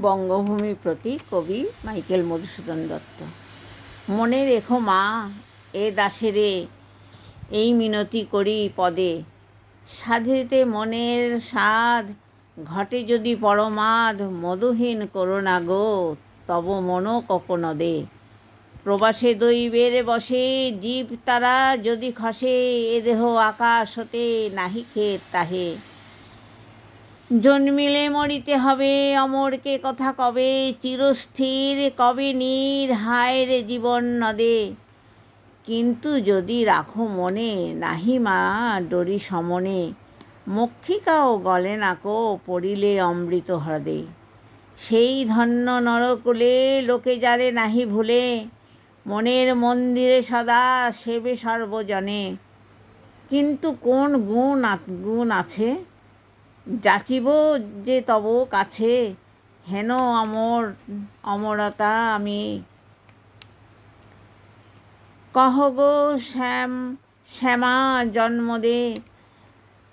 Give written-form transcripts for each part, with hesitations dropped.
বঙ্গভূমির প্রতি কবি মাইকেল মধুসূদন দত্ত। মনে রেখো মা এ দাসেরে, এই মিনতি করি পদে, সাধিতে মনের সাধ, ঘটে যদি পরমাদ, মধুহীন করো না গো তব মন কোকনদে। প্রবাসে দৈবের বসে জীব তারা যদি খসে, এ দেহ আকাশ হতে নাহি খেত তাহে। জন্মিলে মরিতে হবে, অমরকে কথা কবে, চিরস্থির কবে নীর, হায় রে জীবন নদে। কিন্তু যদি রাখো মনে, নাহি মা ডরি সমনে, মক্ষিকাও গলে নাকো পড়িলে অমৃত হ্রদে। সেই ধন্য নরকুলে লোকে যারে নাহি ভুলে, মনের মন্দিরে সদা সেবে সর্বজনে। কিন্তু কোন গুণ আছে, যাচিব যে তব কাছে, হেন অমরতা আমি। কহ গো শ্যামা জন্ম দে,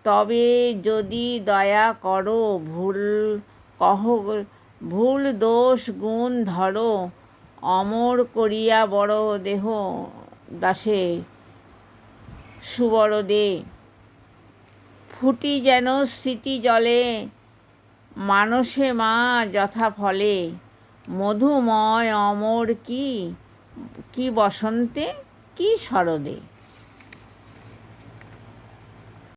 তবে যদি দয়া করো ভুল দোষ গুণ ধরো, অমর করিয়া বড় দেহ দাসে সুবর দে। ফুটি যেন স্মৃতি জলে, মানসে মা যথা ফলে, মধুময় অমর কি বসন্তে কি শরদে।